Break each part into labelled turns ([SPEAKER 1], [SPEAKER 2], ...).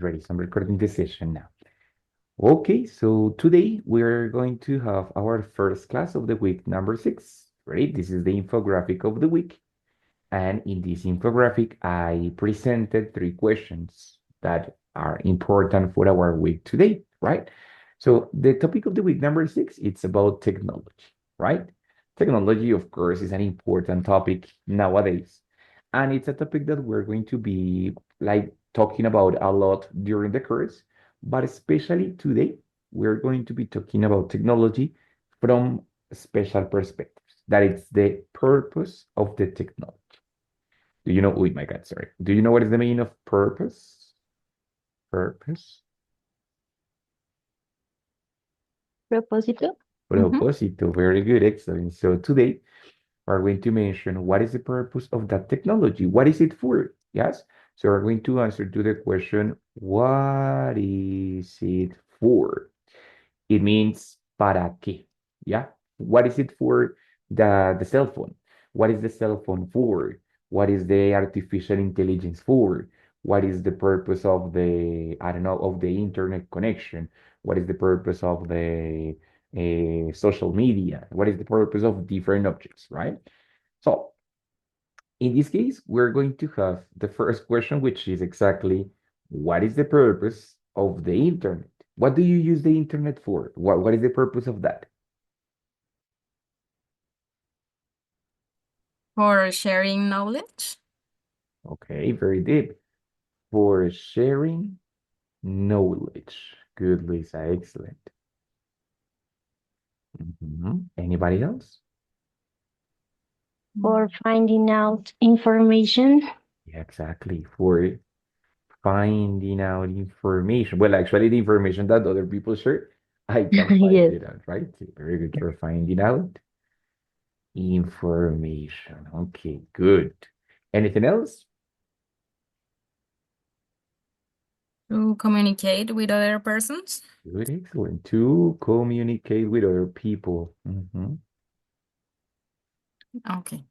[SPEAKER 1] ready. So I'm recording the session now. Okay, so today we're going to have our first class of the week, number 6. Right? This is the infographic of the week. And in this infographic, I presented 3 questions that are important for our week today, right? So the topic of the week, number 6, it's about technology, right? Technology, of course, is an important topic nowadays. And it's a topic that we're going to be like talking about a lot during the course, but especially today, we're going to be talking about technology from special perspectives. That it's the purpose of the technology. Do you know? Oh my God, sorry. Do you know what is the meaning of purpose? Purpose?
[SPEAKER 2] Propósito.
[SPEAKER 1] Propósito. Very good, excellent. So today we're going to mention what is the purpose of that technology? What is it for? Yes. So we're going to answer to the question, what is it for? It means para qué. Yeah. What is it for the cell phone? What is the cell phone for? What is the artificial intelligence for? What is the purpose of the, I don't know, of the internet connection? What is the purpose of the social media? What is the purpose of different objects, right? So in this case, we're going to have the first question, which is exactly what is the purpose of the internet? What do you use the internet for? What is the purpose of that?
[SPEAKER 3] For sharing knowledge.
[SPEAKER 1] Okay, very deep. For sharing knowledge. Good, Lisa. Excellent. Anybody else?
[SPEAKER 2] For finding out information.
[SPEAKER 1] Yeah, exactly. For finding out information. Well, actually, the information that other people share, I can find
[SPEAKER 2] Yes.
[SPEAKER 1] it out, right? Very good for finding out information. Okay, good. Anything else?
[SPEAKER 3] To communicate with other persons.
[SPEAKER 1] Good, excellent. To communicate with other people.
[SPEAKER 3] Okay.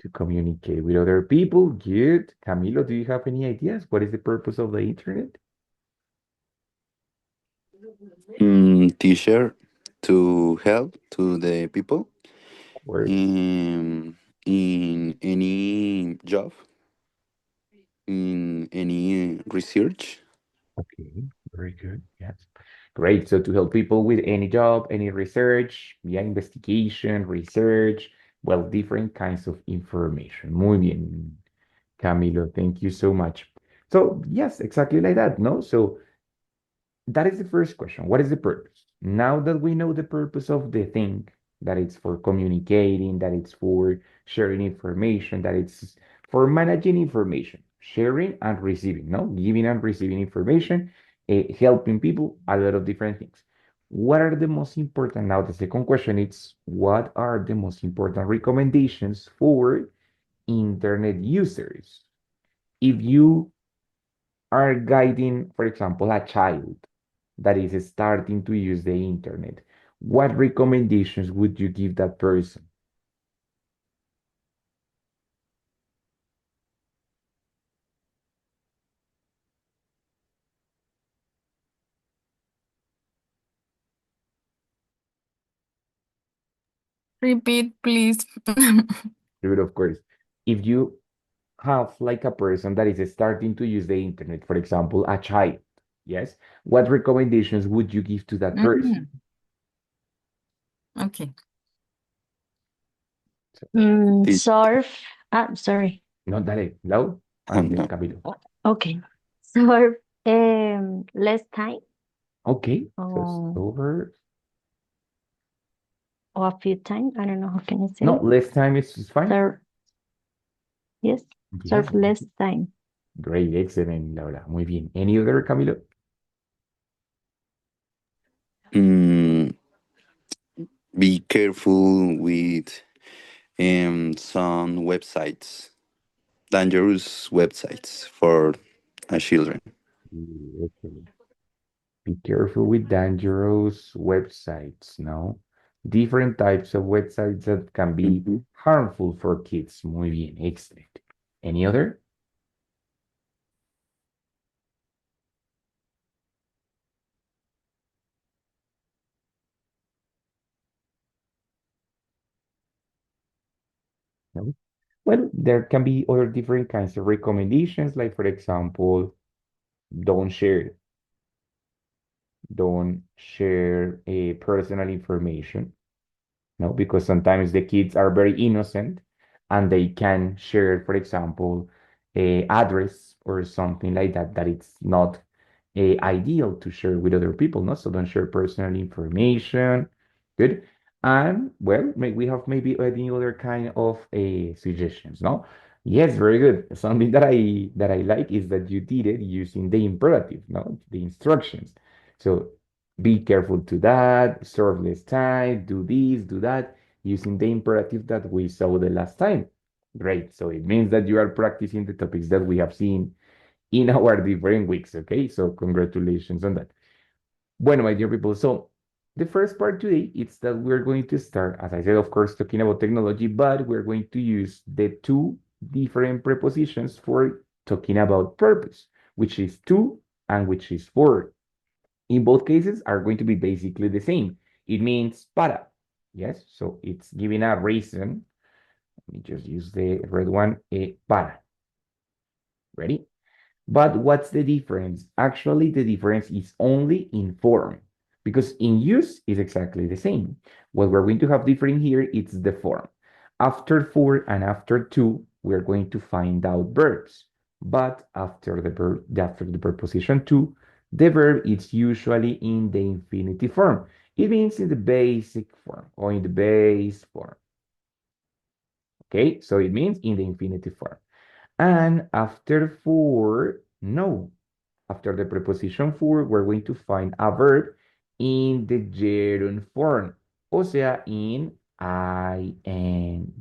[SPEAKER 1] To communicate with other people. Good. Camilo, do you have any ideas? What is the purpose of the internet?
[SPEAKER 4] Teacher to help to the people
[SPEAKER 1] Or
[SPEAKER 4] in any job, in any research.
[SPEAKER 1] okay, very good. Yes. Great. So to help people with any job, any research, yeah, investigation, research, well, different kinds of information. Muy bien, Camilo. Thank you so much. So yes, exactly like that, no? So that is the first question. What is the purpose? Now that we know the purpose of the thing, that it's for communicating, that it's for sharing information, that it's for managing information, sharing and receiving, no? Giving and receiving information, helping people, a lot of different things. What are the most important? Now, the second question is, what are the most important recommendations for internet users? If you are guiding, for example, a child that is starting to use the internet, what recommendations would you give that person?
[SPEAKER 3] Repeat, please.
[SPEAKER 1] Dude, of course, if you have like a person that is starting to use the internet, for example, a child, yes, what recommendations would you give to that person?
[SPEAKER 3] Okay.
[SPEAKER 1] So,
[SPEAKER 4] Teach,
[SPEAKER 2] Surf. Sorry.
[SPEAKER 1] no, dale, Lau, and then
[SPEAKER 4] no.
[SPEAKER 1] Camilo.
[SPEAKER 2] Okay. Surf less time
[SPEAKER 1] Okay, so
[SPEAKER 2] or,
[SPEAKER 1] over.
[SPEAKER 2] or a few times. I don't know how can I say
[SPEAKER 1] No,
[SPEAKER 2] it.
[SPEAKER 1] less time is fine.
[SPEAKER 2] Surf. Yes.
[SPEAKER 1] Yes,
[SPEAKER 2] Surf less time.
[SPEAKER 1] great, excellent, Laura. Muy bien. Any other, Camilo?
[SPEAKER 4] Mm, be careful with some websites, dangerous websites for children.
[SPEAKER 1] Excellent. Be careful with dangerous websites, no? Different types of websites that can be
[SPEAKER 4] Mhm.
[SPEAKER 1] harmful for kids. Muy bien, excellent. Any other? No? Well, there can be other different kinds of recommendations, like for example, don't share, don't share a personal information. No, because sometimes the kids are very innocent and they can share, for example, a address or something like that, that it's not ideal to share with other people, no? So don't share personal information. Good. And well, we have maybe any other kind of suggestions, no? Yes, very good. Something that I like is that you did it using the imperative, no? The instructions. So be careful to that, serve less time, do this, do that, using the imperative that we saw the last time. Great. So it means that you are practicing the topics that we have seen in our different weeks. Okay. So congratulations on that. Bueno, my dear people. So the first part today is that we're going to start, as I said, of course, talking about technology, but we're going to use the two different prepositions for talking about purpose, which is to and which is for. In both cases are going to be basically the same. It means para. Yes, so it's giving a reason. Let me just use the red one, para. Ready? But what's the difference? Actually, the difference is only in form, because in use is exactly the same. What we're going to have different here, it's the form. After for and after to, we're going to find out verbs. But after the verb, after the preposition to, the verb is usually in the infinitive form. It means in the basic form or in the base form. Okay, so it means in the infinitive form. And after for, no. After the preposition for, we're going to find a verb in the gerund form, o sea, in ing,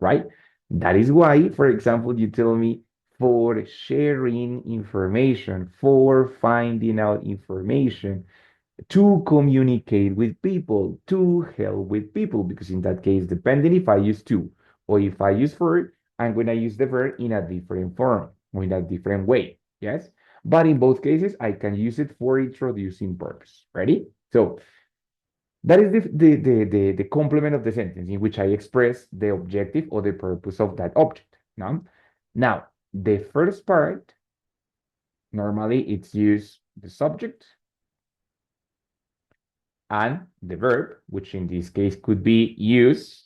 [SPEAKER 1] right? That is why, for example, you tell me for sharing information, for finding out information, to communicate with people, to help with people, because in that case, depending if I use to or if I use for, I'm going to use the verb in a different form or in a different way. Yes. But in both cases, I can use it for introducing purpose. Ready? So that is the complement of the sentence in which I express the objective or the purpose of that object. Now, the first part, normally it's used the subject and the verb, which in this case could be use,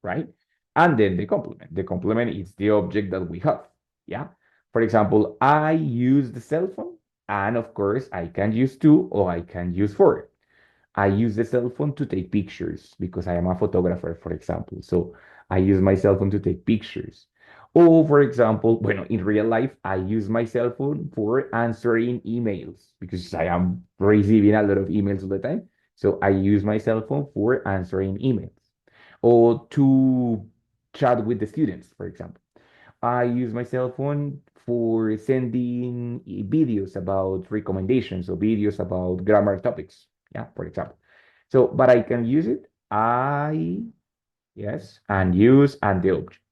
[SPEAKER 1] right? And then the complement. The complement is the object that we have. Yeah. For example, I use the cell phone, and of course, I can use to or I can use for. I use the cell phone to take pictures because I am a photographer, for example. So I use my cell phone to take pictures. Or, for example, bueno, in real life, I use my cell phone for answering emails because I am receiving a lot of emails all the time. So I use my cell phone for answering emails or to chat with the students, for example. I use my cell phone for sending videos about recommendations or videos about grammar topics. Yeah, for example. So, but I can use it. Yes, and use and the object.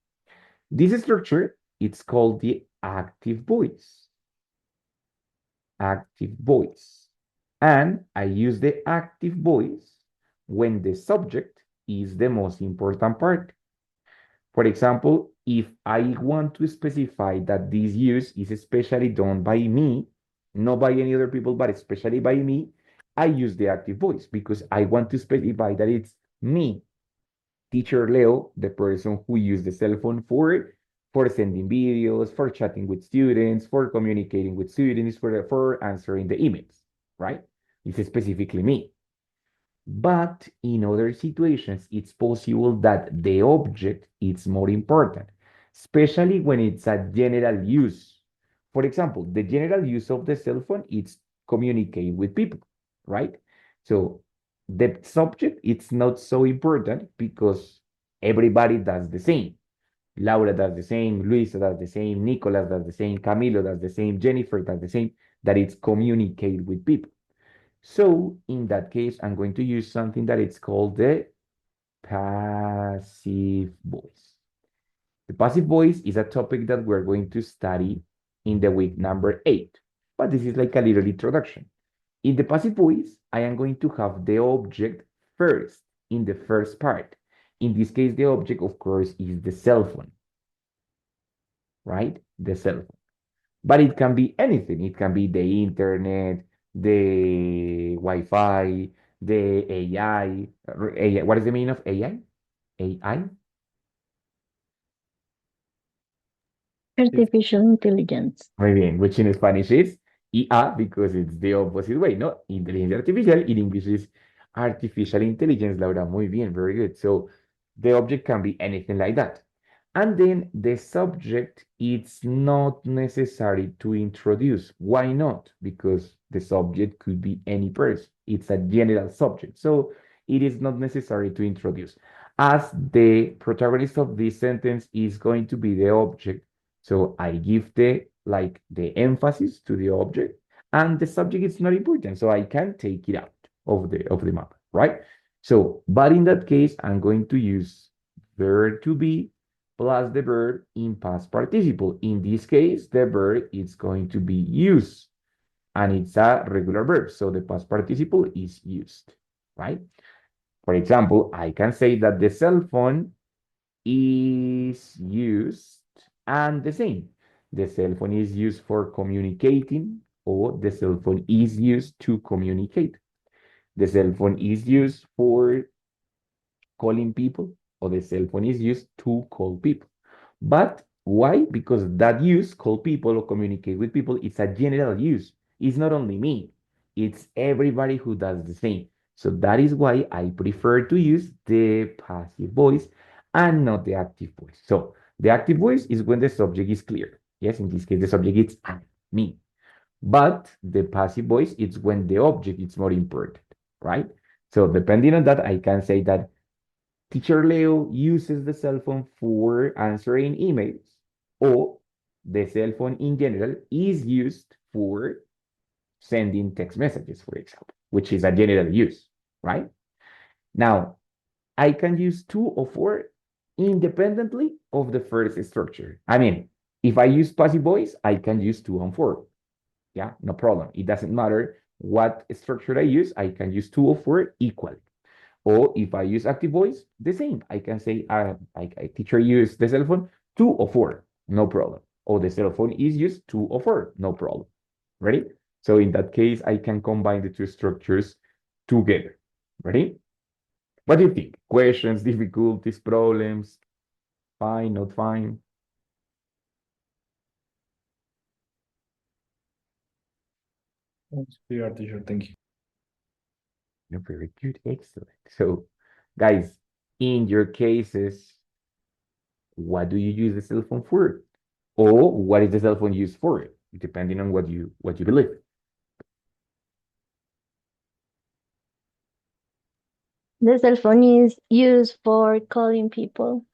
[SPEAKER 1] This structure, it's called the active voice. Active voice. And I use the active voice when the subject is the most important part. For example, if I want to specify that this use is especially done by me, not by any other people, but especially by me, I use the active voice because I want to specify that it's me, teacher Leo, the person who used the cell phone for sending videos, for chatting with students, for communicating with students, for answering the emails, right? It's specifically me. But in other situations, it's possible that the object is more important, especially when it's a general use. For example, the general use of the cell phone is communicate with people, right? So the subject it's not so important because everybody does the same. Laura does the same, Luisa does the same, Nicolas does the same, Camilo does the same, Jennifer does the same, that it's communicate with people. So in that case, I'm going to use something that it's called the passive voice. The passive voice is a topic that we're going to study in the week number 8, but this is like a little introduction. In the passive voice, I am going to have the object first in the first part, In this case, the object, of course, is the cell phone, right? The cell phone. But it can be anything. It can be the internet, the Wi-Fi, the AI. AI. What is the meaning of AI? AI?
[SPEAKER 2] Artificial intelligence.
[SPEAKER 1] Muy bien, which in Spanish is IA because it's the opposite way, no? Inteligencia artificial. In English is artificial intelligence, Laura. Muy bien, very good. So the object can be anything like that. And then the subject, it's not necessary to introduce. Why not? Because the subject could be any person. It's a general subject. So it is not necessary to introduce. As the protagonist of this sentence is going to be the object, so I give the emphasis to the object, and the subject is not important, so I can take it out of the map, right? So, but in that case, I'm going to use verb to be plus the verb in past participle. In this case, the verb is going to be used, and it's a regular verb, so the past participle is used, right? For example, I can say that the cell phone is used, and the same. The cell phone is used for communicating, or the cell phone is used to communicate. The cell phone is used for calling people, or the cell phone is used to call people. But why? Because that use, call people or communicate with people, it's a general use. It's not only me, it's everybody who does the same. So that is why I prefer to use the passive voice and not the active voice. So the active voice is when the subject is clear. Yes, in this case, the subject is I, me. But the passive voice is when the object is more important, right? So depending on that, I can say that Teacher Leo uses the cell phone for answering emails, or the cell phone in general is used for sending text messages, for example, which is a general use, right? Now, I can use two or four independently of the first structure. I mean, if I use passive voice, I can use two and four. Yeah, no problem. It doesn't matter what structure I use, I can use two or four equally. Or if I use active voice, the same. I can say, like a teacher use the cell phone, two or four, no problem. Or the cell phone is used two or four, no problem. Ready? So in that case, I can combine the two structures together. Ready? What do you think? Questions, difficulties, problems? Fine, not fine?
[SPEAKER 5] It's clear, teacher. Thank you.
[SPEAKER 1] No, very good, excellent. So, guys, in your cases, what do you use the cell phone for? Or what is the cell phone used for? Depending on what you believe.
[SPEAKER 2] The cell phone is used for calling people.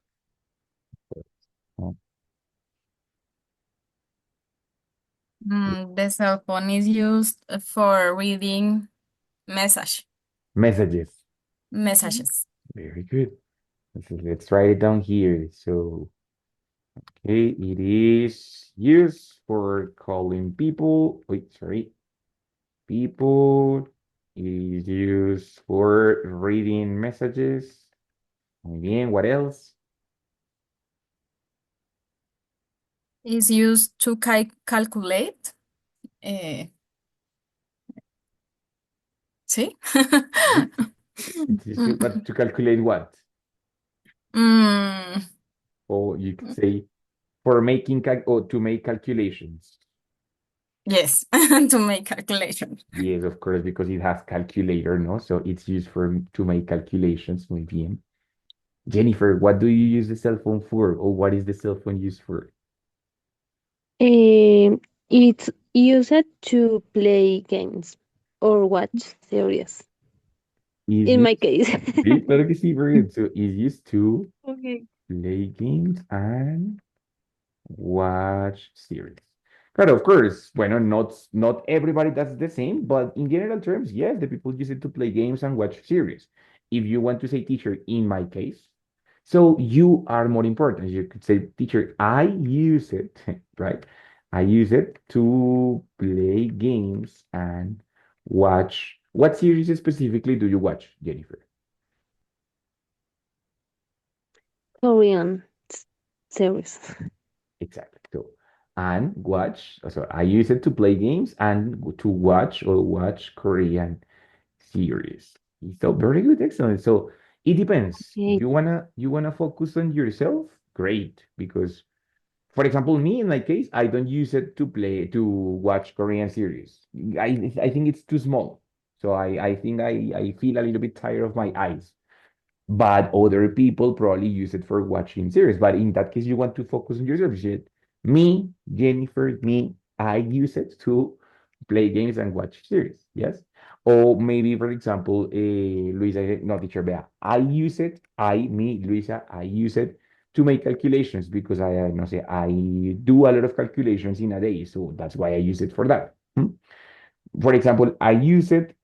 [SPEAKER 3] The cell phone is used for reading
[SPEAKER 1] Messages.
[SPEAKER 3] messages.
[SPEAKER 1] Very good. Let's write it down here. So, okay, it is used for calling people. Wait, sorry. People is used for reading messages. Muy bien, what else?
[SPEAKER 3] Is used to calculate. ¿Sí?
[SPEAKER 1] It's used but to calculate what?
[SPEAKER 3] Mm,
[SPEAKER 1] Or you could say for making or to make calculations.
[SPEAKER 3] yes, to make calculations.
[SPEAKER 1] Yes, of course, because it has calculator, no? So it's used for to make calculations. Muy bien. Jennifer, what do you use the cell phone for? Or what is the cell phone used for?
[SPEAKER 6] It's used to play games or watch series.
[SPEAKER 1] Is
[SPEAKER 6] In my
[SPEAKER 1] used,
[SPEAKER 6] case.
[SPEAKER 1] sí, claro que sí, very good. So is used to
[SPEAKER 6] Okay.
[SPEAKER 1] play games and watch series. But of course, bueno, not everybody does the same, but in general terms, yes, the people use it to play games and watch series. If you want to say teacher, in my case, so you are more important. You could say teacher, I use it, right? I use it to play games and watch. What series specifically do you watch, Jennifer?
[SPEAKER 6] Korean series.
[SPEAKER 1] Exactly. So, and watch. So I use it to play games and to watch Korean series. So very good, excellent. So it depends.
[SPEAKER 6] Okay.
[SPEAKER 1] You wanna focus on yourself? Great, because for example, me in my case, I don't use it to watch Korean series. I think it's too small. So I think I feel a little bit tired of my eyes, but other people probably use it for watching series. But in that case, you want to focus on yourself. You said, me, Jennifer, me, I use it to play games and watch series. Yes. Or maybe, for example, Luisa, no, teacher Bea, I use it, Luisa, I use it to make calculations because no say, I do a lot of calculations in a day. So that's why I use it for that. For example, I use it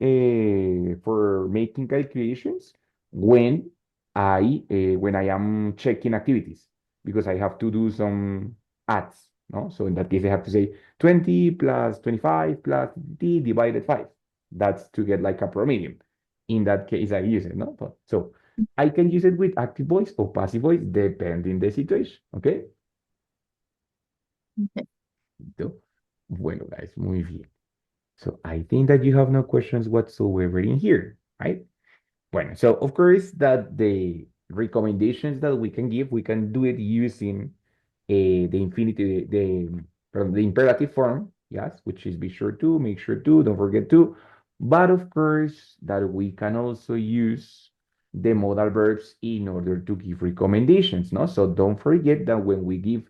[SPEAKER 1] for making calculations when I am checking activities because I have to do some adds. No, so in that case, I have to say 20 plus 25 plus d divided 5. That's to get like a prometrium. In that case, I use it. No, so I can use it with active voice or passive voice depending the situation. Okay.
[SPEAKER 3] Okay.
[SPEAKER 1] Listo. Bueno, guys, muy bien. So I think that you have no questions whatsoever in here, right? Bueno, so of course that the recommendations that we can give, we can do it using the infinitive, from the imperative form, yes, which is be sure to, make sure to, don't forget to. But of course that we can also use the modal verbs in order to give recommendations, no? So don't forget that when we give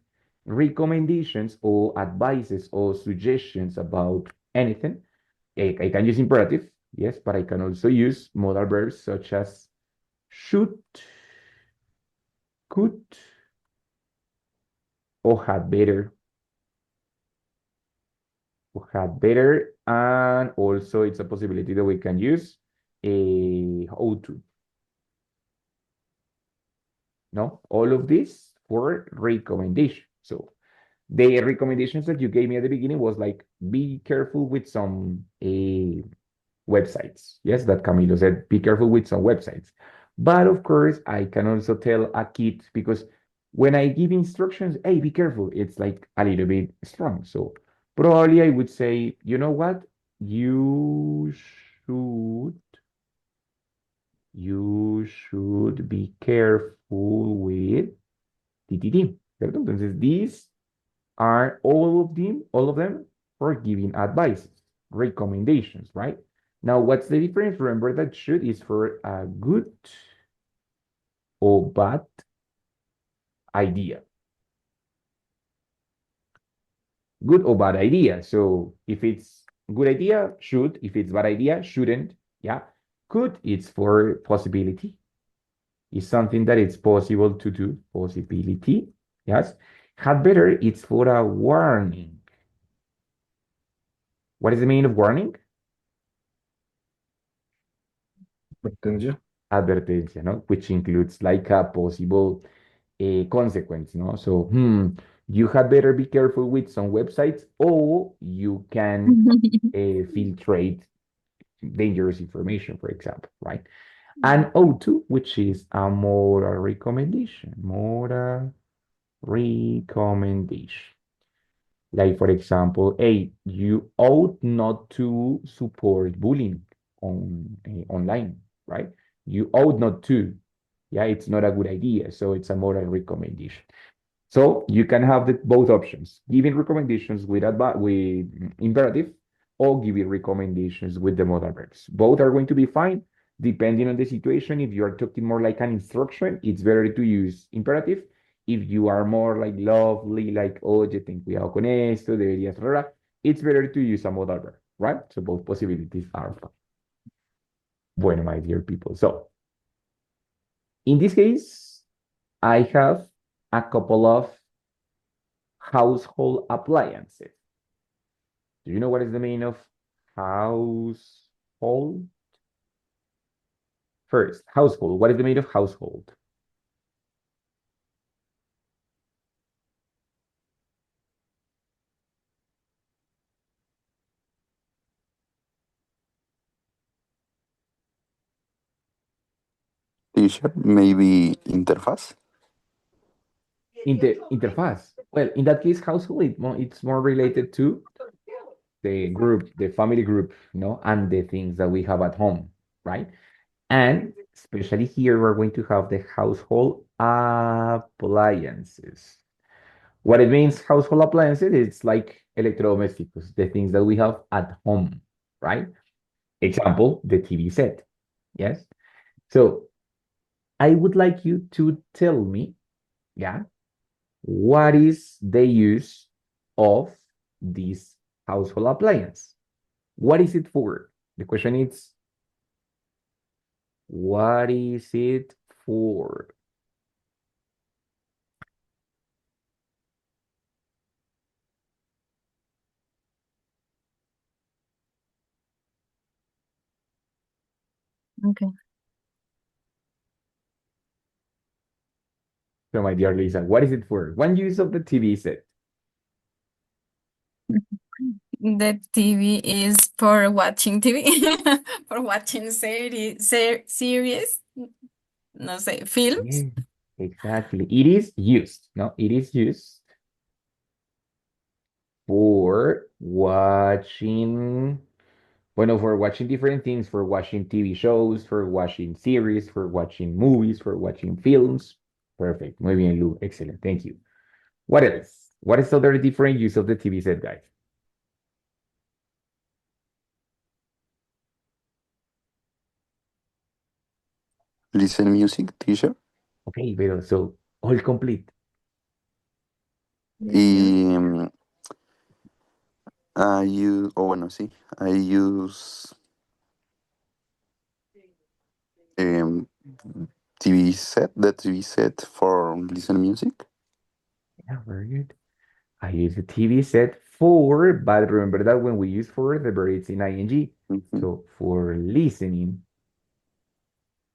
[SPEAKER 1] recommendations or advices or suggestions about anything, I can use imperative, yes, but I can also use modal verbs such as should, could, or had better, or had better, and also it's a possibility that we can use a ought to. No, all of this for recommendation. So the recommendations that you gave me at the beginning was like be careful with some websites. Yes, that Camilo said, be careful with some websites. But of course, I can also tell a kid because when I give instructions, hey, be careful, it's like a little bit strong. So probably I would say, you know what? You should you should be careful with TTT. ¿Cierto? Entonces, these are all of them for giving advice, recommendations, right? Now, what's the difference? Remember that should is for a good or bad idea. Good or bad idea. So if it's good idea, should. If it's bad idea, shouldn't. Yeah. Could, it's for possibility. It's something that it's possible to do. Possibility. Yes. Had better, it's for a warning. What is the meaning of warning?
[SPEAKER 5] Advertencia.
[SPEAKER 1] Advertencia, no? Which includes like a possible consequence, no? So, you had better be careful with some websites, or you can filtrate dangerous information, for example, right? And O2, which is a moral recommendation, moral recommendation. Like, for example, hey, you ought not to support bullying online, right? You ought not to. Yeah, it's not a good idea. So it's a moral recommendation. So you can have both options, giving recommendations with imperative or giving recommendations with the modal verbs. Both are going to be fine depending on the situation. If you are talking more like an instruction, it's better to use imperative. If you are more like lovely, like, oye, ten cuidado con esto, deberías, rara, it's better to use a modal verb, right? So both possibilities are fine. Bueno, my dear people. So in this case, I have a couple of household appliances. Do you know what is the meaning of household? First, household. What is the meaning of household?
[SPEAKER 4] Teacher, maybe interface?
[SPEAKER 1] Interface. Well, in that case, household, it's more related to the group, the family group, and the things that we have at home, right? And especially here, we're going to have the household appliances. What it means, household appliances, it's like electrodomésticos, the things that we have at home, right? Example, the TV set. Yes. So I would like you to tell me, yeah, what is the use of this household appliance? What is it for? The question is, what is it for?
[SPEAKER 3] Okay.
[SPEAKER 1] So, my dear Lisa, what is it for? One use of the TV set.
[SPEAKER 3] The TV is for watching TV, for watching series, no sé, films.
[SPEAKER 1] Yeah, exactly. It is used. No, it is used for watching, bueno, for watching different things, for watching TV shows, for watching series, for watching movies, for watching films. Perfect. Muy bien, Lu. Excellent. Thank you. What else? What is other different use of the TV set, guys?
[SPEAKER 4] Listen music, teacher.
[SPEAKER 1] Okay, pero so all complete.
[SPEAKER 4] Y bueno, sí, I use um, the TV set for listen music.
[SPEAKER 1] Yeah, very good. I use the TV set for, but remember that when we use for, the verb it's in ing.
[SPEAKER 4] Mhm.
[SPEAKER 1] So for listening,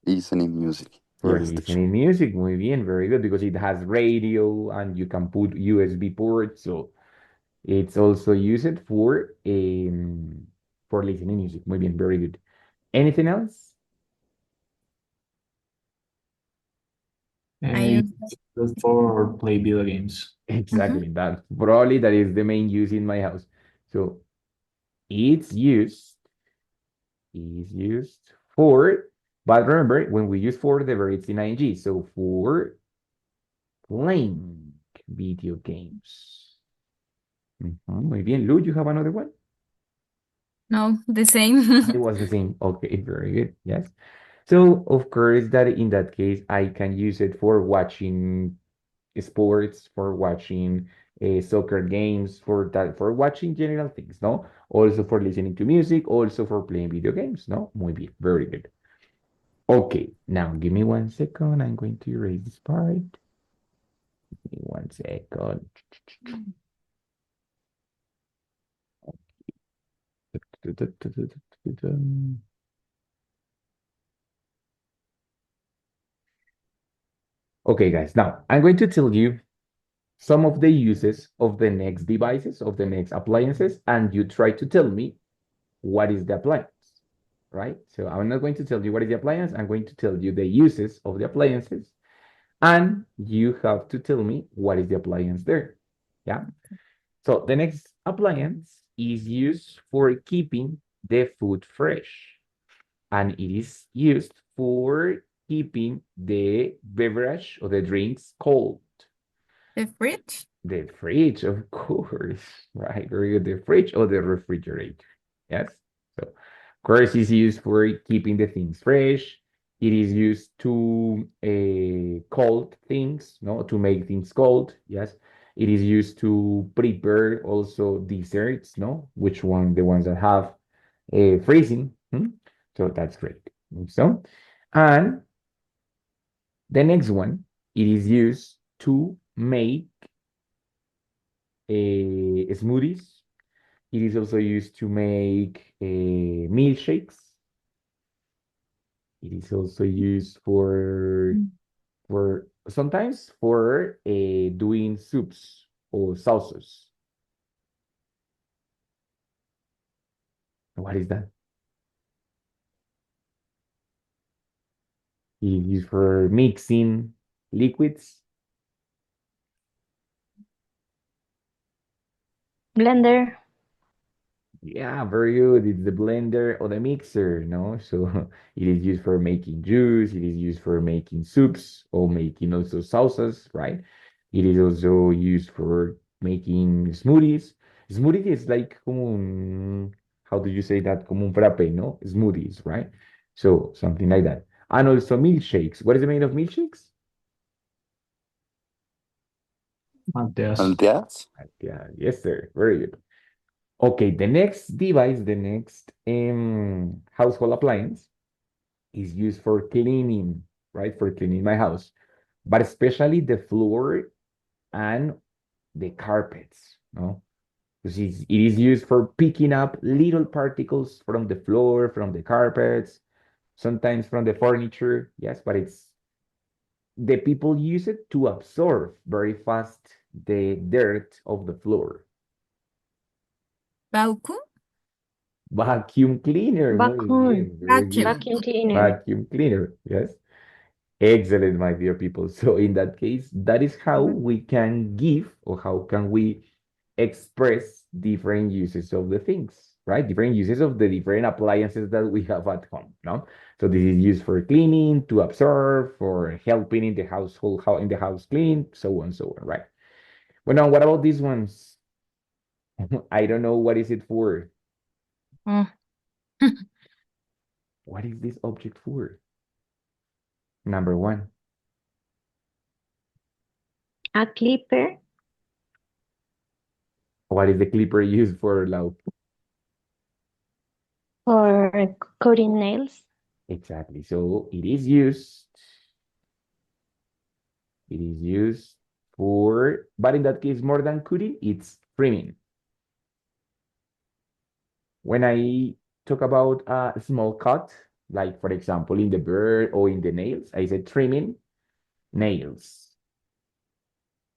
[SPEAKER 4] Listening music.
[SPEAKER 1] for
[SPEAKER 4] Yes, teacher.
[SPEAKER 1] listening music, muy bien, very good, because it has radio and you can put USB ports. So it's also used for listening music. Muy bien, very good. Anything else?
[SPEAKER 3] I
[SPEAKER 5] It's
[SPEAKER 3] use
[SPEAKER 5] just for play video games.
[SPEAKER 3] Mhm.
[SPEAKER 1] Exactly. That is the main use in my house. So it's used for, but remember when we use for the verb it's in ing. So for playing video games. Muy bien. Lu, you have another one?
[SPEAKER 3] No, the
[SPEAKER 1] It
[SPEAKER 3] same.
[SPEAKER 1] was the same. Okay, very good. Yes. So of course that in that case I can use it for watching sports, for watching soccer games, for watching general things, no? Also for listening to music, also for playing video games, no? Muy bien, very good. Okay, now give me 1 second. I'm going to erase this part. Give me 1 second. Okay, guys, now I'm going to tell you some of the uses of the next devices, of the next appliances, and you try to tell me what is the appliance, right? So I'm not going to tell you what is the appliance. I'm going to tell you the uses of the appliances, and you have to tell me what is the appliance there. Yeah. So the next appliance is used for keeping the food fresh, and it is used for keeping the beverage or the drinks cold.
[SPEAKER 3] The fridge.
[SPEAKER 1] The fridge, of course, right? Very good. The fridge or the refrigerator. Yes. So, of course, it's used for keeping the things fresh. It is used to cold things, no, to make things cold. Yes. It is used to prepare also desserts, no, which one? The ones that have freezing. So that's great. So, and the next one, it is used to make smoothies. It is also used to make milkshakes. It is also used for sometimes for doing soups or sauces. What is that? It is used for mixing liquids.
[SPEAKER 2] Blender.
[SPEAKER 1] Yeah, very good. It's the blender or the mixer, no? So it is used for making juice, it is used for making soups or making also sauces, right? It is also used for making smoothies. Smoothie is like como how do you say that? Como un frappe, no? Smoothies, right? So something like that. And also milkshakes. What is the meaning of milkshakes?
[SPEAKER 5] Malteas.
[SPEAKER 4] Malteadas?
[SPEAKER 1] Yeah, yes, sir. Very good. Okay, the next device, the next household appliance is used for cleaning, right? For cleaning my house, but especially the floor and the carpets, no? Because it is used for picking up little particles from the floor, from the carpets, sometimes from the furniture. Yes, but it's the people use it to absorb very fast the dirt of the floor.
[SPEAKER 3] Vacuum?
[SPEAKER 1] Vacuum cleaner, muy
[SPEAKER 2] Vacuum.
[SPEAKER 1] bien, very good.
[SPEAKER 3] Vacuum.
[SPEAKER 2] Vacuum cleaner.
[SPEAKER 1] Vacuum cleaner, yes. Excellent, my dear people. So in that case, that is how we can give or how can we express different uses of the things, right? Different uses of the different appliances that we have at home, no? So this is used for cleaning, to absorb, for helping in the household, how in the house clean, so on, so on, right? Well, now what about these ones? I don't know what is it for.
[SPEAKER 3] Mm.
[SPEAKER 1] What is this object for? Number one.
[SPEAKER 2] A clipper
[SPEAKER 1] What is the clipper used for, Lau?
[SPEAKER 2] for cutting nails.
[SPEAKER 1] Exactly. So it is used for, but in that case, more than cutting, it's trimming. When I talk about a small cut, like for example, in the bird or in the nails, I said trimming nails.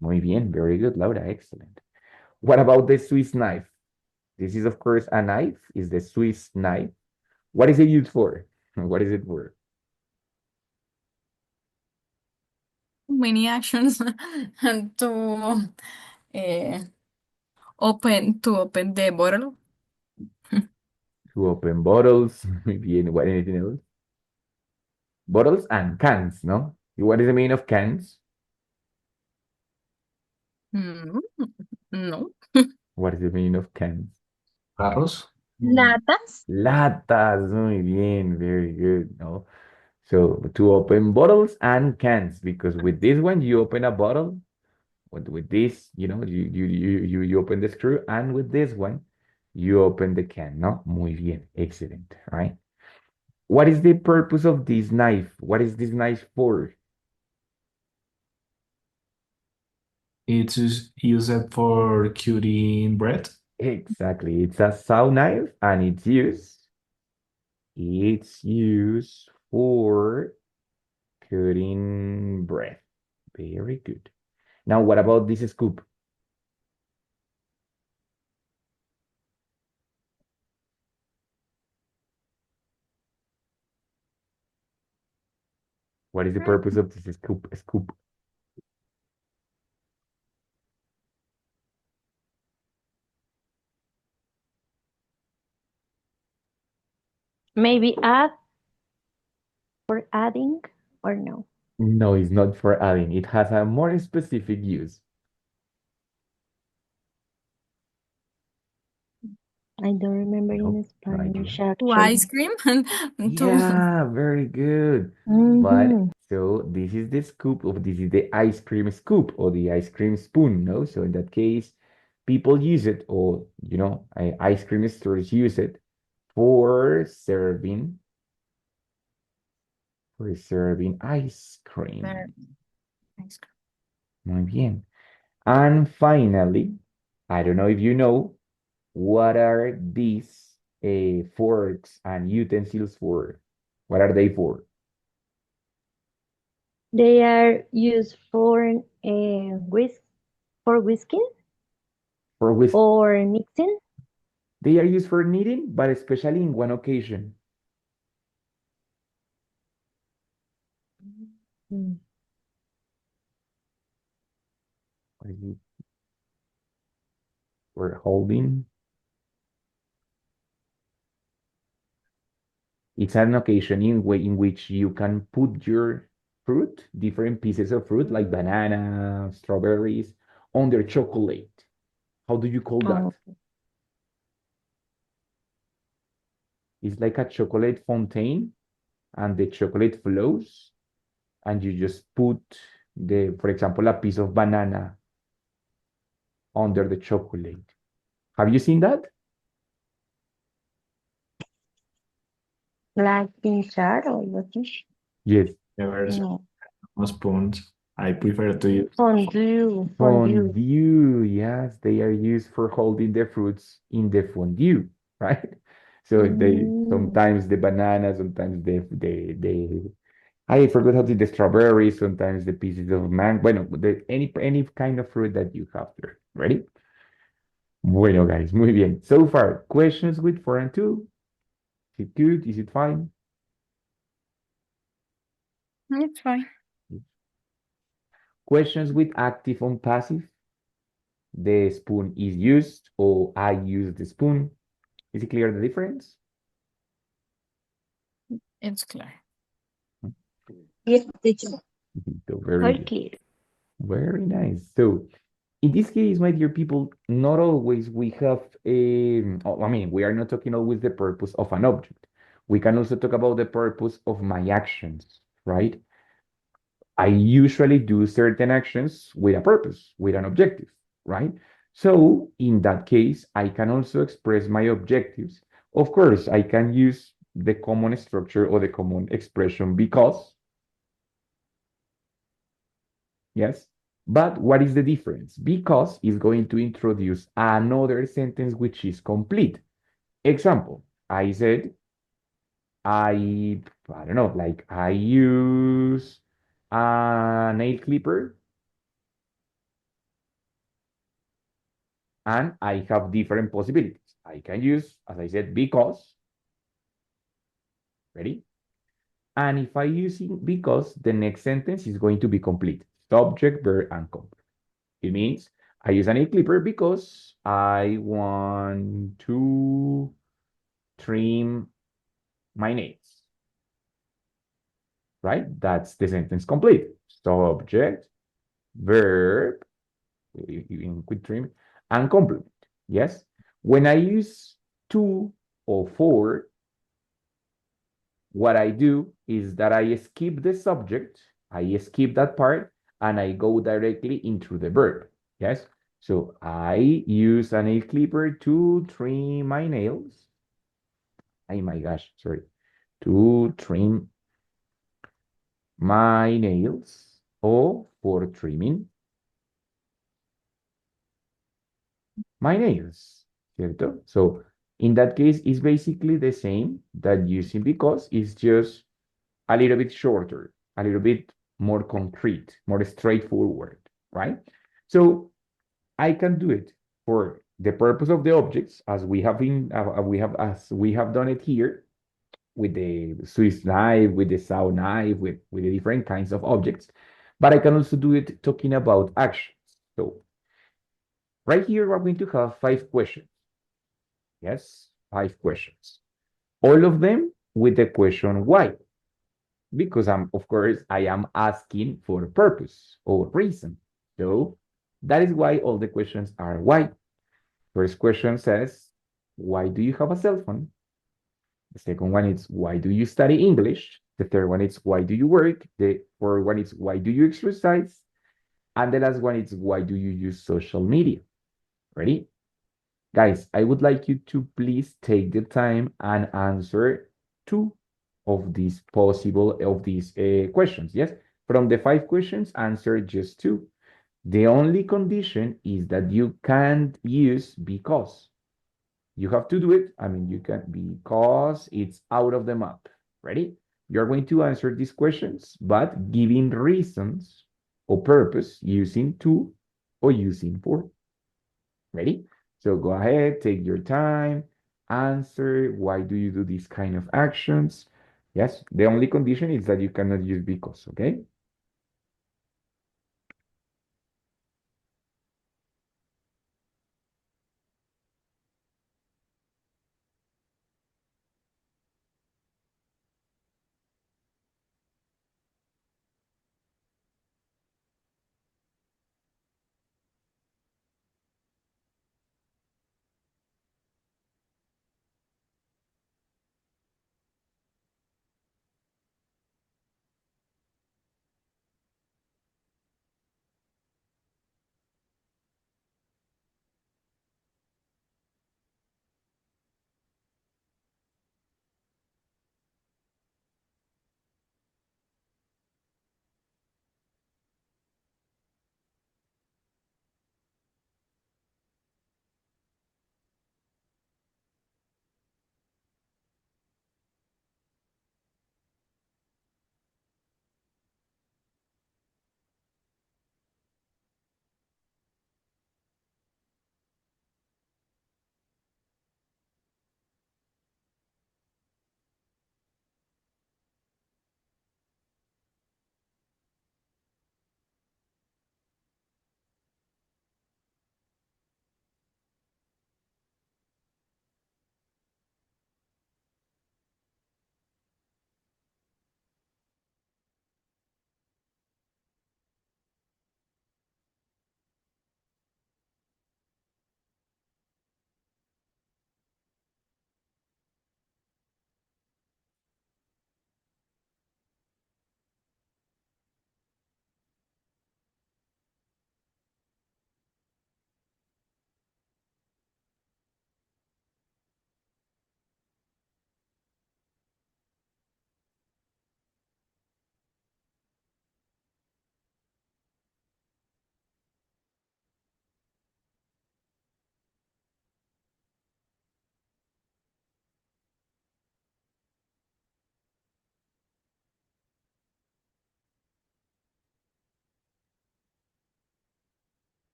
[SPEAKER 1] Muy bien, very good, Laura, excellent. What about the Swiss knife? This is, of course, a knife, is the Swiss knife. What is it used for? What is it for?
[SPEAKER 3] Many actions and uh, to open the bottle.
[SPEAKER 1] To open bottles. Muy bien, what, anything else? Bottles and cans, no? What is the meaning of cans?
[SPEAKER 3] Mm, no.
[SPEAKER 1] What is the meaning of cans?
[SPEAKER 5] Carros.
[SPEAKER 2] Latas.
[SPEAKER 1] Latas, muy bien, very good, no? So to open bottles and cans, because with this one you open a bottle, with this, you open the screw, and with this one you open the can, no? Muy bien, excellent, right? What is the purpose of this knife? What is this knife for?
[SPEAKER 5] It's used for cutting bread.
[SPEAKER 1] Exactly, it's a saw knife, and it's used for cutting bread. Very good. Now, what about this scoop? What is the purpose of this scoop? Scoop.
[SPEAKER 2] Maybe add for adding or no.
[SPEAKER 1] No, it's not for adding. It has a more specific use.
[SPEAKER 2] I don't remember
[SPEAKER 1] No,
[SPEAKER 2] in
[SPEAKER 1] no
[SPEAKER 2] Spanish
[SPEAKER 1] idea.
[SPEAKER 3] To ice
[SPEAKER 2] actually.
[SPEAKER 3] cream and to
[SPEAKER 1] Yeah, very good. But
[SPEAKER 2] Mm-hmm.
[SPEAKER 1] so this is the scoop of this is the ice cream scoop or the ice cream spoon, no? So in that case, people use it, or ice cream stores use it for serving ice
[SPEAKER 3] Very
[SPEAKER 1] cream.
[SPEAKER 3] ice cream.
[SPEAKER 1] Muy bien. And finally, I don't know if you know, what are these forks and utensils for? What are they for?
[SPEAKER 2] They are used for whisking
[SPEAKER 1] For whisk.
[SPEAKER 2] or mixing.
[SPEAKER 1] They are used for kneading, but especially in one occasion.
[SPEAKER 2] Mm.
[SPEAKER 1] What is it? for holding. It's an occasion in which you can put your fruit, different pieces of fruit like banana, strawberries, under chocolate. How do you call that?
[SPEAKER 2] Oh,
[SPEAKER 1] It's like a chocolate fountain and the chocolate flows and you just put for example, a piece of banana under the chocolate. Have you seen that?
[SPEAKER 2] like pinchar or what?
[SPEAKER 1] Yes.
[SPEAKER 5] There's
[SPEAKER 2] No.
[SPEAKER 5] no spoons. I prefer to use
[SPEAKER 2] Fondue, fondue.
[SPEAKER 1] Fondue, yes, they are used for holding the fruits in the fondue, right? So they
[SPEAKER 2] Mm.
[SPEAKER 1] sometimes the banana, sometimes the I forgot how to the strawberries, sometimes the pieces of mango. Bueno, any kind of fruit that you have there. Ready? Bueno, guys, muy bien. So far, questions with 4 and 2. Is it good? Is it fine?
[SPEAKER 3] It's fine.
[SPEAKER 1] Questions with active on passive. The spoon is used or I use the spoon. Is it clear the difference?
[SPEAKER 3] It's clear.
[SPEAKER 2] Yes, teacher.
[SPEAKER 1] So very
[SPEAKER 2] Very
[SPEAKER 1] good.
[SPEAKER 2] clear.
[SPEAKER 1] Very nice. So in this case, my dear people, not always we have I mean, we are not talking always the purpose of an object. We can also talk about the purpose of my actions, right? I usually do certain actions with a purpose, with an objective, right? So in that case, I can also express my objectives. Of course, I can use the common structure or the common expression because, yes. But what is the difference? Because it's going to introduce another sentence which is complete. Example, I said, I don't know, like I use a nail clipper and I have different possibilities. I can use, as I said, because, ready? And if I use because, the next sentence is going to be complete. Subject, verb, and complement. It means I use a nail clipper because I want to trim my nails, right? That's the sentence complete. Subject, verb, with trim, and complement. Yes? When I use to or for, what I do is that I skip the subject, I skip that part, and I go directly into the verb. Yes? So I use a nail clipper to trim my nails. Oh my gosh, sorry. To trim my nails or for trimming my nails. ¿Cierto? So in that case, it's basically the same that using because it's just a little bit shorter, a little bit more concrete, more straightforward, right? So I can do it for the purpose of the objects as we have done it here with the Swiss knife, with the saw knife, with the different kinds of objects. But I can also do it talking about actions. So right here, we're going to have 5 questions. Yes, 5 questions. All of them with the question why. Because of course, I am asking for purpose or reason. So that is why all the questions are why. First question says, why do you have a cell phone? The second one is, why do you study English? The third one is, why do you work? The fourth one is, why do you exercise? And the last one is, why do you use social media? Ready? Guys, I would like you to please take the time and answer two of these questions. Yes, from the 5 questions, answer just two. The only condition is that you can't use because. You have to do it. I mean, you can because it's out of the map. Ready? You're going to answer these questions, but giving reasons or purpose using to or using for. Ready? So go ahead, take your time, answer. Why do you do these kind of actions? Yes, the only condition is that you cannot use because, okay?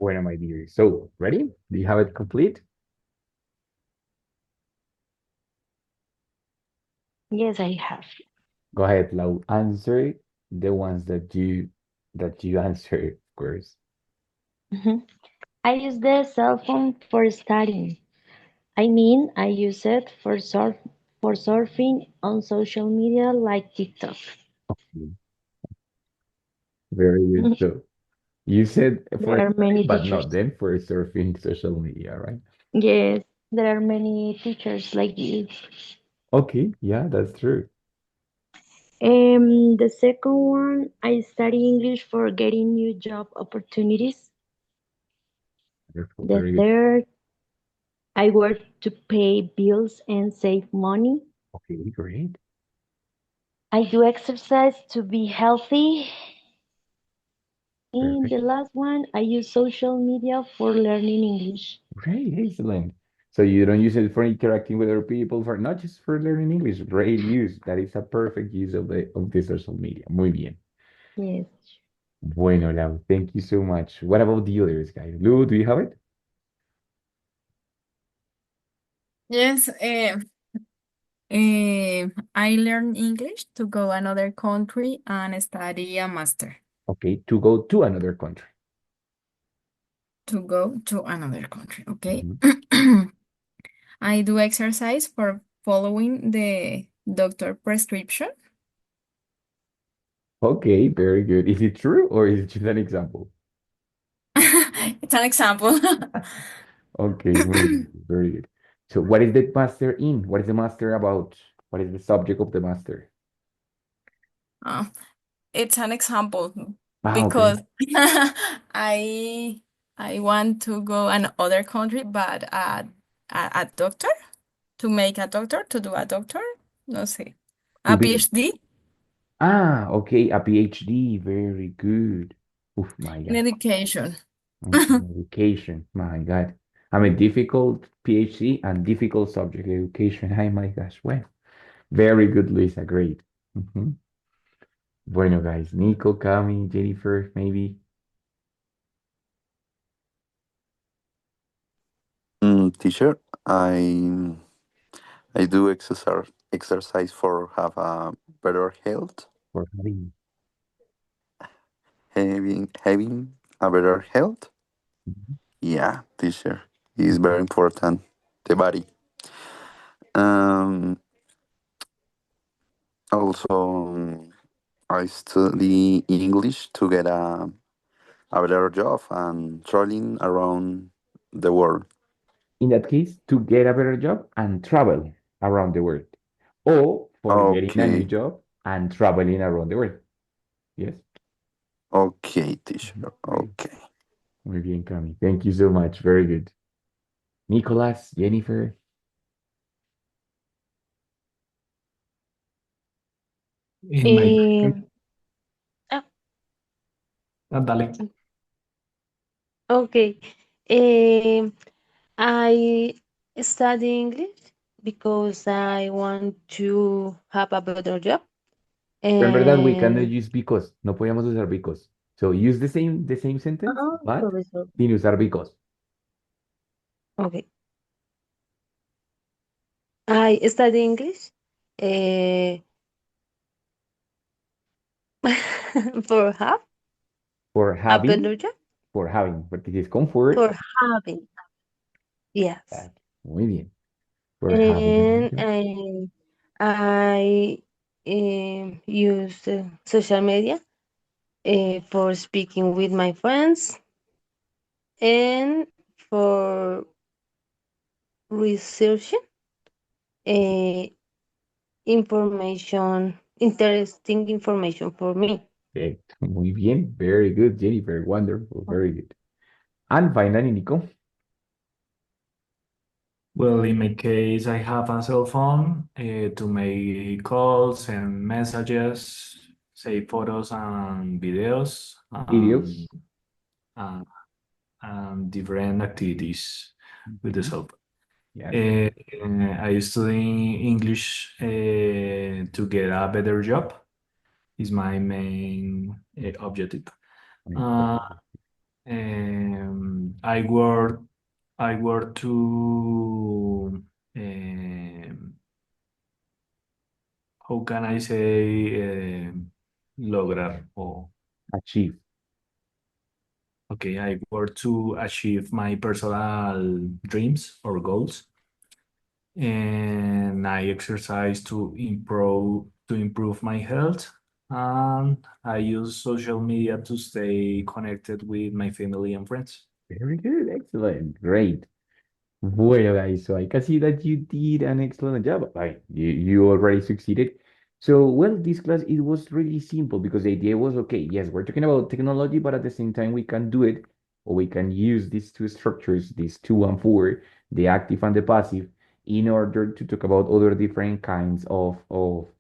[SPEAKER 1] Bueno, my dear. So, ready? Do you have it complete?
[SPEAKER 2] Yes, I have.
[SPEAKER 1] Go ahead, Lau. Answer the ones that you answer, of course.
[SPEAKER 2] Mhm. I use the cell phone for studying. I mean, I use it for surfing on social media like TikTok.
[SPEAKER 1] Mm, very good. So you said for
[SPEAKER 2] There are
[SPEAKER 1] study,
[SPEAKER 2] many
[SPEAKER 1] but not
[SPEAKER 2] teachers.
[SPEAKER 1] then for surfing social media, right?
[SPEAKER 2] Yes, there are many teachers like you.
[SPEAKER 1] Okay, yeah, that's true.
[SPEAKER 2] The second one, I study English for getting new job opportunities.
[SPEAKER 1] Wonderful,
[SPEAKER 2] The
[SPEAKER 1] very good.
[SPEAKER 2] third, I work to pay bills and save money.
[SPEAKER 1] Okay, great.
[SPEAKER 2] I do exercise to be healthy. And
[SPEAKER 1] Perfect.
[SPEAKER 2] the last one, I use social media for learning English.
[SPEAKER 1] Great, excellent. So you don't use it for interacting with other people, for not just for learning English. Great use. That is a perfect use of the social media. Muy bien.
[SPEAKER 2] Yes.
[SPEAKER 1] Bueno, Lau, thank you so much. What about the others, guys? Lu, do you have it?
[SPEAKER 3] Yes, I learned English to go another country and study a master.
[SPEAKER 1] Okay, to go to another country.
[SPEAKER 3] To go to another country, okay?
[SPEAKER 1] Mhm.
[SPEAKER 3] I do exercise for following the doctor prescription.
[SPEAKER 1] Okay, very good. Is it true or is it just an example?
[SPEAKER 3] It's an example.
[SPEAKER 1] Okay, muy bien, very good. So what is the master in? What is the master about? What is the subject of the master?
[SPEAKER 3] Uh, it's an example
[SPEAKER 1] Ah, okay.
[SPEAKER 3] because I I want to go another country, but a doctor to make a doctor to do a doctor, no sé,
[SPEAKER 1] To
[SPEAKER 3] a
[SPEAKER 1] be.
[SPEAKER 3] PhD
[SPEAKER 1] Ah, okay, a PhD. Very good. Oof, my
[SPEAKER 3] in
[SPEAKER 1] God.
[SPEAKER 3] education.
[SPEAKER 1] Education. My God. I mean, difficult PhD and difficult subject education. Hi, my gosh. Well, very good, Lisa. Great. Mhm. Bueno, guys. Nico, Cami, Jennifer, maybe.
[SPEAKER 4] Teacher, I do exercise for have a better health.
[SPEAKER 1] For having.
[SPEAKER 4] Having a better health.
[SPEAKER 1] Mhm.
[SPEAKER 4] Yeah, teacher is very important. The body. Um, Also, I study English to get a better job and traveling around the world.
[SPEAKER 1] In that case, to get a better job and travel around the world, or for getting a new
[SPEAKER 4] Okay,
[SPEAKER 1] job and traveling around the world. Yes.
[SPEAKER 4] okay, teacher.
[SPEAKER 1] Mhm. Great.
[SPEAKER 4] Okay.
[SPEAKER 1] Muy bien, Cami. Thank you so much. Very good. Nicolas, Jennifer.
[SPEAKER 5] In my
[SPEAKER 6] Um, ah,
[SPEAKER 5] dale.
[SPEAKER 6] okay. Um, I study English because I want to have a better job.
[SPEAKER 1] Remember that we cannot
[SPEAKER 6] And
[SPEAKER 1] use because. No podíamos usar because. So use the same sentence,
[SPEAKER 6] oh,
[SPEAKER 1] but
[SPEAKER 6] sorry.
[SPEAKER 1] sin usar because.
[SPEAKER 6] Okay. I study English uh, for have
[SPEAKER 1] For
[SPEAKER 6] a
[SPEAKER 1] having,
[SPEAKER 6] better job.
[SPEAKER 1] for having. Porque si es con for,
[SPEAKER 6] For having, yes.
[SPEAKER 1] that. Muy bien. For having a new
[SPEAKER 6] And
[SPEAKER 1] job.
[SPEAKER 6] I use social media for speaking with my friends and for researching uh, information, interesting information for me.
[SPEAKER 1] Perfecto. Muy bien. Very good, Jennifer. Wonderful. Very good. And finally, Nico.
[SPEAKER 5] Well, in my case, I have a cell phone to make calls and messages, save photos and videos,
[SPEAKER 1] Videos.
[SPEAKER 5] uh, and different activities with the
[SPEAKER 1] Mhm.
[SPEAKER 5] cell phone.
[SPEAKER 1] Yes.
[SPEAKER 5] Uh, I study English to get a better job is my main objective. Uh,
[SPEAKER 1] Perfect.
[SPEAKER 5] I work to how can I say lograr or
[SPEAKER 1] Achieve.
[SPEAKER 5] okay, I work to achieve my personal dreams or goals, and I exercise to improve my health, and I use social media to stay connected with my family and friends.
[SPEAKER 1] Very good. Excellent. Great. Bueno, guys, so I can see that you did an excellent job. Right, you already succeeded. So, well, this class, it was really simple because the idea was, okay, yes, we're talking about technology, but at the same time, we can do it, or we can use these two structures, these two and four, the active and the passive, in order to talk about other different kinds of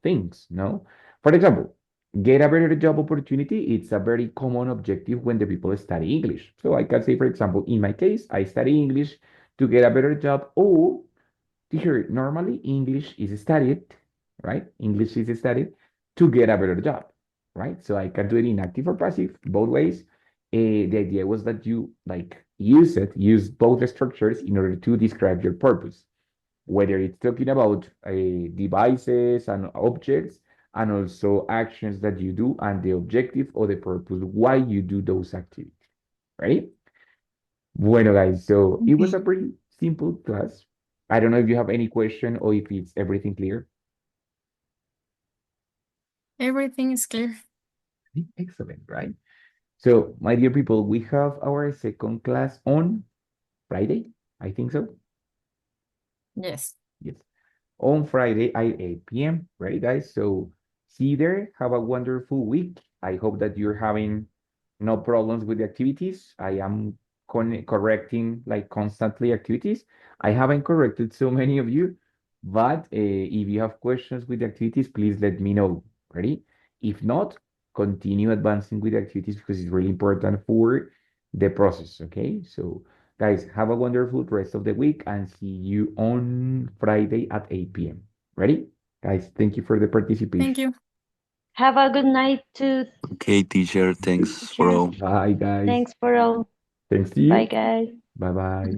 [SPEAKER 1] things, no? For example, get a better job opportunity. It's a very common objective when the people study English. So I can say, for example, in my case, I study English to get a better job. Or teacher, normally English is studied, right? English is studied to get a better job, right? So I can do it in active or passive, both ways. The idea was that you like use both structures in order to describe your purpose, whether it's talking about devices and objects, and also actions that you do, and the objective or the purpose why you do those activities, right? Bueno, guys, so it was a
[SPEAKER 3] Okay.
[SPEAKER 1] pretty simple class. I don't know if you have any question or if it's everything clear.
[SPEAKER 3] Everything is clear.
[SPEAKER 1] Excellent, right? So, my dear people, we have our second class on Friday. I think so.
[SPEAKER 3] Yes.
[SPEAKER 1] Yes. On Friday at 8 p.m. Right, guys? So see you there. Have a wonderful week. I hope that you're having no problems with the activities. I am correcting like constantly activities. I haven't corrected so many of you, but if you have questions with the activities, please let me know. Ready? If not, continue advancing with the activities because it's really important for the process. Okay, so guys, have a wonderful rest of the week and see you on Friday at 8 p.m. Ready? Guys, thank you for the participation.
[SPEAKER 3] Thank you.
[SPEAKER 2] Have a good night too,
[SPEAKER 4] Okay, teacher, thanks for
[SPEAKER 2] teacher.
[SPEAKER 4] all.
[SPEAKER 1] Bye, guys.
[SPEAKER 2] Thanks for all.
[SPEAKER 1] Thanks to
[SPEAKER 2] Bye,
[SPEAKER 1] you.
[SPEAKER 2] guys.
[SPEAKER 1] Bye bye.